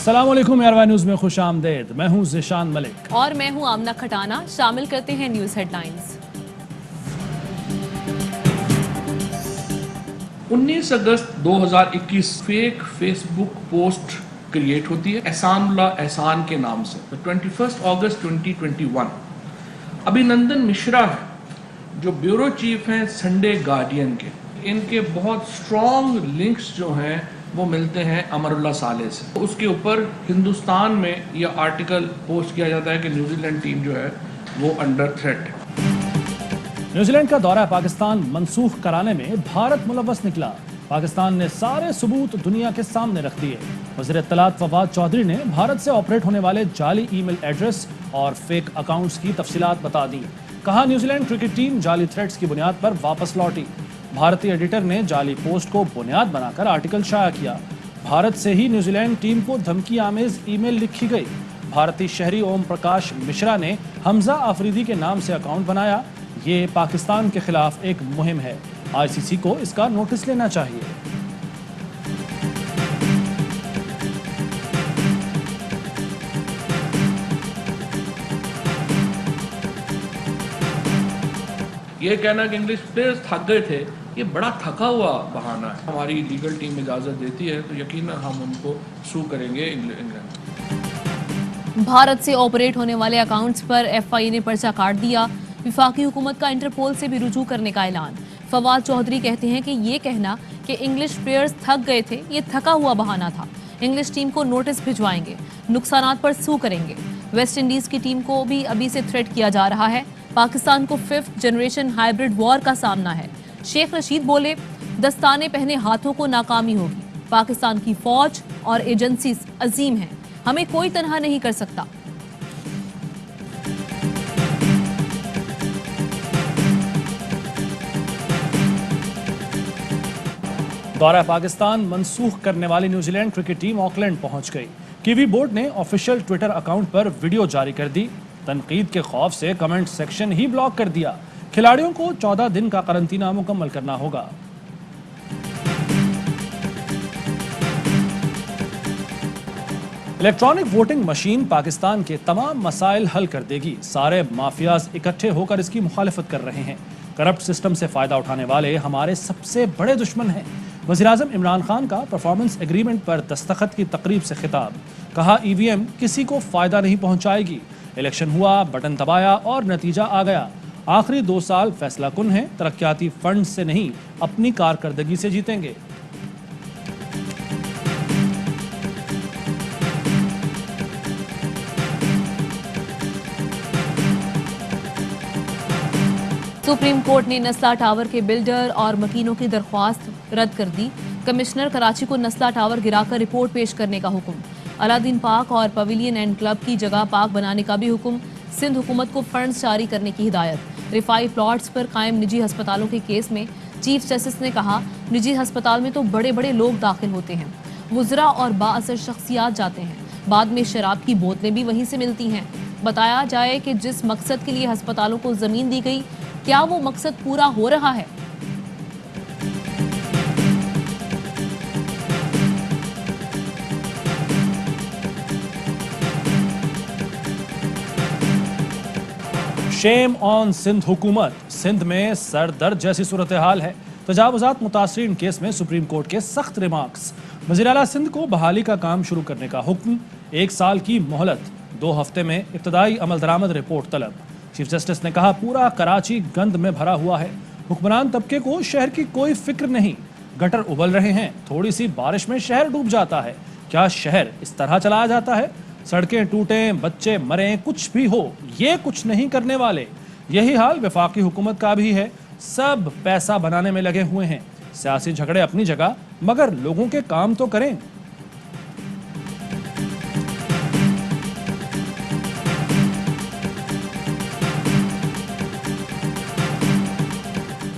अस्सलामुअलैकुम यारवा न्यूज में खुश आमदेद। मैं हूं ज़िशान मलिक और मैं हूं आमना खटाना। शामिल करते हैं न्यूज हेडलाइंस। 19 अगस्त 2021 फेक फेसबुक पोस्ट क्रिएट होती है एहसानुल्लाह एहसान के नाम से। 21 अगस्त 2021 अभिनंदन मिश्रा है जो ब्यूरो चीफ हैं संडे गार्डियन के। इनके बहुत स्ट्रॉन्ग लिंक्स जो हैं वो मिलते हैं अमरुल्लाह साले से। उसके ऊपर हिंदुस्तान में यह आर्टिकल पोस्ट किया जाता है कि न्यूजीलैंड टीम जो है वो अंडर थ्रेट है। न्यूजीलैंड का दौरा पाकिस्तान मनसूख कराने में भारत मुलव्वस निकला। पाकिस्तान ने सारे सबूत दुनिया के सामने रख दिए। वज़ीर इत्तलात फवाद चौधरी ने भारत से ऑपरेट होने वाले जाली ईमेल एड्रेस और फेक अकाउंट्स की तफसीलात बता दी। कहा न्यूजीलैंड क्रिकेट टीम जाली थ्रेड्स की बुनियाद पर वापस लौटी। भारतीय एडिटर ने जाली पोस्ट को बुनियाद बनाकर आर्टिकल शाया किया। भारत से ही न्यूजीलैंड टीम को धमकी आमेज ईमेल लिखी गई। भारतीय शहरी ओम प्रकाश मिश्रा ने हमजा आफरीदी के नाम से अकाउंट बनाया। ये पाकिस्तान के खिलाफ एक मुहिम है। आईसीसी को इसका नोटिस लेना चाहिए। ये कहना कि इंग्लिश प्लेयर्स थक गए थे, ये बड़ा थका हुआ बहाना है। हमारी लीगल टीम इजाज़त देती है तो यकीनन हम उनको सू करेंगे इंग्लैंड। भारत से ऑपरेट होने वाले अकाउंट्स पर एफआई ने पर्चा काट दिया। विफाकी हुकूमत का इंटरपोल से भी रुजू करने का ऐलान। फवाद चौधरी कहते हैं कि ये कहना कि इंग्लिश प्लेयर्स थक गए थे ये थका हुआ बहाना था। इंग्लिश टीम को नोटिस भिजवाएंगे, नुकसानात पर सू करेंगे। वेस्ट इंडीज की टीम को भी अभी से थ्रेट किया जा रहा है। पाकिस्तान को 5th जनरेशन हाइब्रिड वॉर का सामना है। शेख रशीद बोले दस्ताने पहने हाथों को नाकामी होगी। पाकिस्तान की फौज और एजेंसी अजीम हैं, हमें कोई तनहा नहीं कर सकता। दौरा पाकिस्तान मनसूख करने वाली न्यूजीलैंड क्रिकेट टीम ऑकलैंड पहुंच गई। कीवी बोर्ड ने ऑफिशियल ट्विटर अकाउंट पर वीडियो जारी कर दी। तनकीद के खौफ से कमेंट सेक्शन ही ब्लॉक कर दिया। खिलाड़ियों को 14 दिन का करंतना मुकम्मल करना होगा। इलेक्ट्रॉनिक वोटिंग मशीन पाकिस्तान के तमाम मसाइल हल कर देगी। सारे माफियाज इकट्ठे होकर इसकी मुखालिफत कर रहे हैं। करप्ट सिस्टम से फायदा उठाने वाले हमारे सबसे बड़े दुश्मन हैं। वज़ीर-ए-आज़म इमरान खान का परफॉर्मेंस एग्रीमेंट पर दस्तखत की तकरीब से खिताब। कहा ईवीएम किसी को फायदा नहीं पहुंचाएगी। इलेक्शन हुआ, बटन दबाया और नतीजा आ गया। आखिरी 2 साल फैसला कुन है। तरक्याती फंड से नहीं अपनी कारकर्दगी से जीतेंगे। सुप्रीम कोर्ट ने नस्ला टावर के बिल्डर और मकीनों की दरख्वास्त रद्द कर दी। कमिश्नर कराची को नस्ला टावर गिराकर रिपोर्ट पेश करने का हुक्म। अलादीन पार्क और पवेलियन एंड क्लब की जगह पार्क बनाने का भी हुक्म। सिंध हुकूमत को फंड्स जारी करने की हिदायत। रिफाई प्लॉट्स पर कायम निजी अस्पतालों के केस में चीफ जस्टिस ने कहा निजी अस्पताल में तो बड़े बड़े लोग दाखिल होते हैं, वुज़रा और बाअसर शख्सियात जाते हैं, बाद में शराब की बोतलें भी वहीं से मिलती हैं। बताया जाए कि जिस मकसद के लिए अस्पतालों को ज़मीन दी गई, क्या वो मकसद पूरा हो रहा है? शेम ऑन सिंध हुकूमत। सिंध में सर दर्द जैसी सूरत हाल है। तजावुजात मुतासरीन केस में सुप्रीम कोर्ट के सख्त रिमार्क्स। वज़ीर आला सिंध को बहाली का काम शुरू करने का हुक्म। 1 साल की मोहलत, 2 हफ्ते में इब्तदाई अमल दरामद रिपोर्ट तलब। चीफ जस्टिस ने कहा पूरा कराची गंद में भरा हुआ है। हुक्मरान तबके को शहर की कोई फिक्र नहीं। गटर उबल रहे हैं, थोड़ी सी बारिश में शहर डूब जाता है। क्या शहर इस तरह चलाया जाता है? सड़कें टूटें, बच्चे मरें, कुछ भी हो, ये कुछ नहीं करने वाले। यही हाल वफाकी हुकूमत का भी है। सब पैसा बनाने में लगे हुए हैं। सियासी झगड़े अपनी जगह, मगर लोगों के काम तो करें।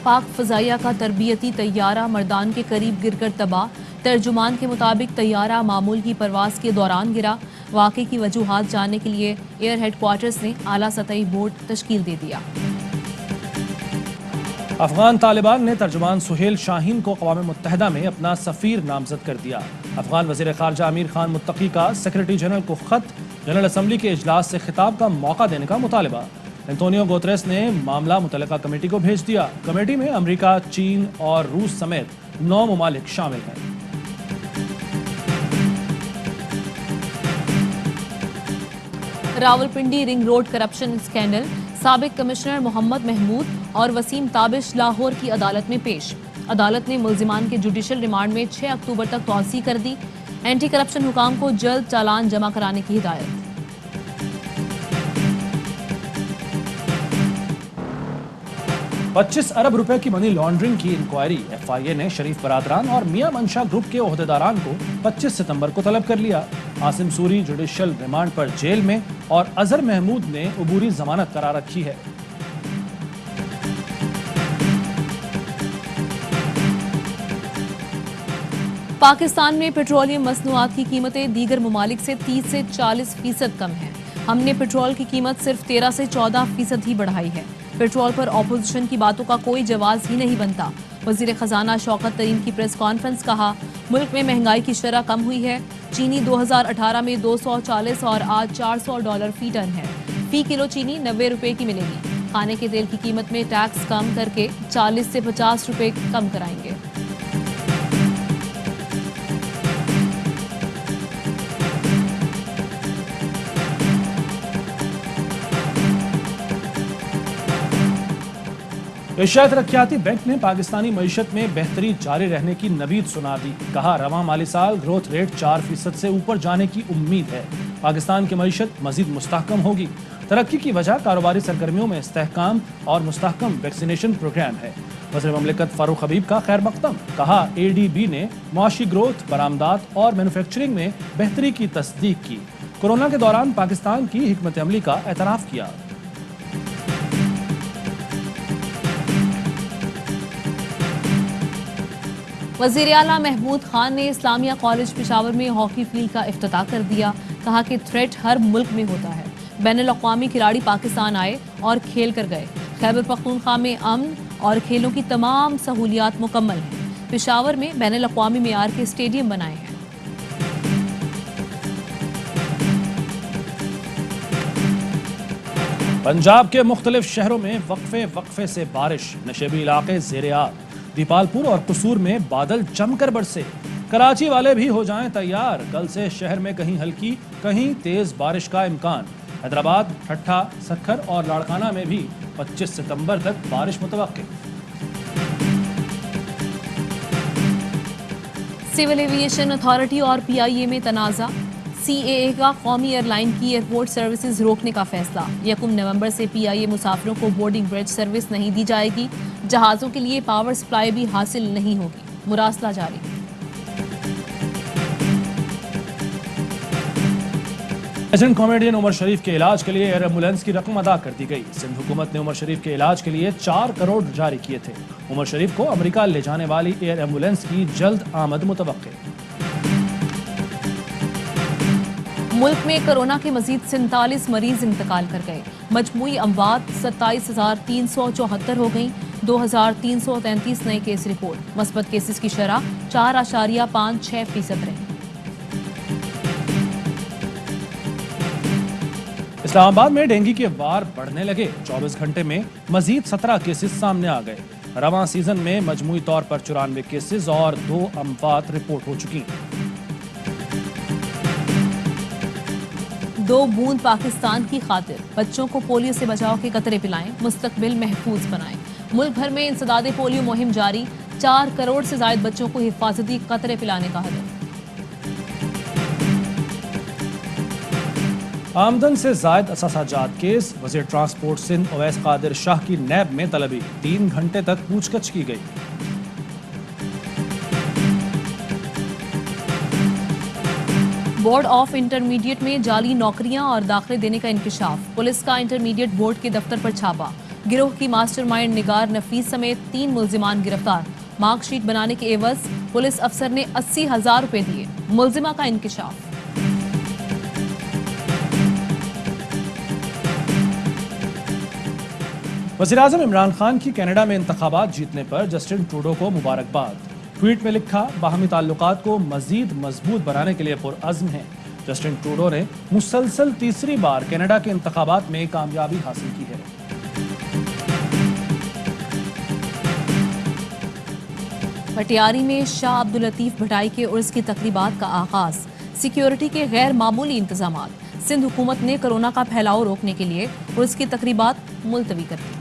पाक फजाइया का तरबियती तैयारा मर्दान के करीब गिरकर तबाह। तर्जुमान के मुताबिक तैयारा मामूल की परवाज के दौरान गिरा। वाक़े की वजूहात जानने के लिए एयर हेडक्वार्टर्स ने आला सतही बोर्ड तश्कील दे दिया। अफगान तालिबान ने तर्जुमान सुहेल शाहीन को अक़वाम मुत्तहिदा में अपना सफ़ीर नामजद कर दिया। अफगान वज़ीर ख़ारजा अमीर खान मुत्तकी का सेक्रेटरी जनरल को ख़त, जनरल असम्बली के इजलास से खिताब का मौका देने का मुतालबा। एंटोनियो गुतेरेस ने मामला मुतल्लिका कमेटी को भेज दिया। कमेटी में अमेरिका, चीन और रूस समेत 9 ममालिक शामिल हैं। Rawalpindi ring road corruption scandal, साबिक कमिश्नर मोहम्मद महमूद और वसीम ताबिश लाहौर की अदालत में पेश। अदालत ने मुल्जिमान के जुडिशल रिमांड में 6 अक्टूबर तक तौसी कर दी। एंटी करप्शन हुकाम को जल्द चालान जमा कराने की हिदायत। $25 अरब की मनी लॉन्ड्रिंग की इंक्वायरी। FIA ने शरीफ बरादरान और मियां मंशा ग्रुप के ओहदेदारान को 25 सितंबर को तलब कर लिया। आसिम सूरी जुडिशल रिमांड पर जेल में और अजहर महमूद ने अबूरी जमानत करार रखी है। पाकिस्तान में पेट्रोलियम मसनूआत की कीमतें दीगर ममालिक से 30 से 40% कम है। हमने पेट्रोल की कीमत सिर्फ 13 से 14% ही बढ़ाई है। पेट्रोल पर ऑपोजिशन की बातों का कोई जवाब ही नहीं बनता। वजीर खजाना शौकत तरीन की प्रेस कॉन्फ्रेंस, कहा मुल्क में महंगाई की शरह कम हुई है। चीनी 2018 में 240 और आज $400 फी टन है। फी किलो चीनी 90 रुपए की मिलेगी। खाने के तेल की कीमत में टैक्स कम करके 40 से 50 रुपए कम कराएंगे। एशियाई तरक्याती बैंक ने पाकिस्तानी मईशत में बेहतरी जारी रहने की नवीद सुना दी। कहा रवां माली साल ग्रोथ रेट 4% से ऊपर जाने की उम्मीद है। पाकिस्तान की मईशत मजीद मुस्तहकम होगी। तरक्की की वजह कारोबारी सरगर्मियों में इस्तेहकाम और मुस्तहकम वैक्सीनेशन प्रोग्राम है। वज़ीर ममलिकत फारूक हबीब का खैर मकदम, कहा ADB ने मुआशी ग्रोथ, बरामदात और मैन्युफैक्चरिंग में बेहतरी की तस्दीक की। कोरोना के दौरान पाकिस्तान की हिकमत अमली का एतराफ़ किया। वज़ीर आला महमूद खान ने इस्लामिया कॉलेज पेशावर में हॉकी फील्ड का इफ्तिताह कर दिया। कहा कि थ्रेट हर मुल्क में होता है। बैनुल-अक़वामी खिलाड़ी पाकिस्तान आए और खेल कर गए। खैबर पख्तूनख्वा में अमन और खेलों की तमाम सहूलियात मुकम्मल हैं। पेशावर में बैनुल-अक़वामी मेयार के स्टेडियम बनाए हैं। पंजाब के मुख्तलिफ शहरों में वक्फे से बारिश, नशेबी इलाके ज़ेर-ए-आब। दीपालपुर और कसूर में बादल जमकर बरसे। कराची वाले भी हो जाएं तैयार, कल से शहर में कहीं हल्की कहीं तेज बारिश का इम्कान। हैदराबाद, ठट्ठा, सक्खर और लाड़काना में भी 25 सितंबर तक बारिश मुतवक्के। सिविल एविएशन अथॉरिटी और PIA में तनाज़ा। CAA का कौमी एयरलाइन की एयरपोर्ट सर्विसेज रोकने का फैसला। 1 नवंबर से PIA मुसाफिरों को बोर्डिंग ब्रिज सर्विस नहीं दी जाएगी। जहाज़ों के लिए पावर सप्लाई भी हासिल नहीं होगी। मुरासला जारी। लेजेंड कॉमेडियन उमर शरीफ के इलाज के लिए एयर एम्बुलेंस की रकम अदा कर दी गई। सिंध हुकूमत ने उमर शरीफ के इलाज के लिए 4 करोड़ जारी किए थे। उमर शरीफ को अमेरिका ले जाने वाली एयर एम्बुलेंस की जल्द आमद मुतवक्के। मुल्क में कोरोना के मजीद 47 मरीज इंतकाल कर गए। मजमूई अमवात 27,374 हो गई। 2,333 नए केस रिपोर्ट। मस्बत केसेस की शरह 4.56% रही। इस्लामाबाद में डेंगू के वार बढ़ने लगे। 24 घंटे में मजीद 17 केसेस सामने आ गए। रवां सीजन में मजमूई तौर पर 94 केसेस और 2 अमवात रिपोर्ट हो चुकी। 2 बूंद पाकिस्तान की खातिर। बच्चों को पोलियो से बचाव के कतरे पिलाएं, मुस्तकबिल महफूज बनाएं। मुल्क भर में इंसदादे पोलियो मुहिम जारी। 4 करोड़ से ज्यादा बच्चों को हिफाजती कतरे पिलाने का हदफ। आमदन से जायद असासाजात केस। वज़ीर ट्रांसपोर्ट सिंध अवैस कादिर शाह की नैब में तलबी। 3 घंटे तक पूछगछ की गई। बोर्ड ऑफ इंटरमीडिएट में जाली नौकरियां और दाखिले देने का इंकशाफ। पुलिस का इंटरमीडिएट बोर्ड के दफ्तर पर छापा। गिरोह की मास्टरमाइंड निगार नफीस समेत 3 मुल्जिमान गिरफ्तार। मार्कशीट बनाने के एवज पुलिस अफसर ने 80,000 रुपए दिए। मुल्जिमा का इंकशाफ। वज़ीर-ए-आज़म इमरान खान की कनाडा में इंतखाबात जीतने पर जस्टिन ट्रूडो को मुबारकबाद। ट्वीट में लिखा, बाहमी ताल्लुकात को मजीद मजबूत बनाने के लिए पुरअज़्म है। जस्टिन ट्रूडो ने मुसलसल तीसरी बार कनाडा के इंतखाबात में कामयाबी हासिल की है। पटियारी में शाह अब्दुल लतीफ भटाई के उर्स की तकरीबात का आगाज। सिक्योरिटी के गैर मामूली इंतजामात। सिंध हुकूमत ने कोरोना का फैलाव रोकने के लिए उर्स की तकरीबात मुलतवी कर दी।